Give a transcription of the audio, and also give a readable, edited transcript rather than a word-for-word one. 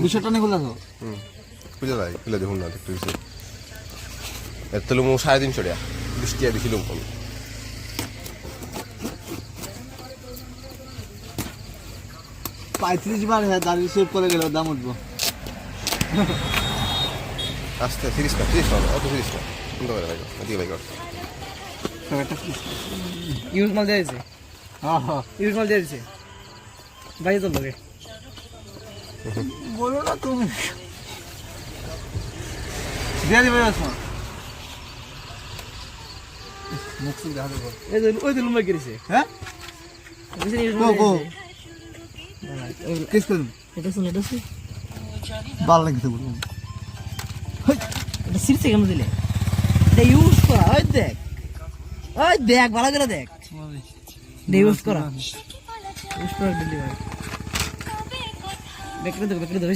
বিষয়টা নিয়ে খুলে খুলে যাই খুলে দেখুন না দেখতে দিচ্ছি এর তো লুমু 350 টাকা 20 টাকা দিছিলাম আমি 35 বার হ্যাঁ দাঁড়িয়ে সেভ করে গেল দাম উঠবো আস্তে 30 টাকা অত 30 টাকা কোনটা করে ভাই দিয়ে ভাই কর ইউজ মাল দিয়েছে হ্যাঁ হ্যাঁ ইউজ মাল দিয়েছে ভাই তো লগে বলো না তুমি দিয়ে দিবে আসো মুখ সুখ দেখা দেবো এই যে ওই দিন লুম্বা করেছে হ্যাঁ বুঝছেন ইউজ গো মাল গো দিয়েছে কিস করুন এটা শুন ভালো লাগছে বলুন এটা সিরছে কেন দিলে এটা ইউজ করা ওই দেখ ভালো করে দেখ এটা ইউজ করা দিল্লি ভাই বেকরে ধরে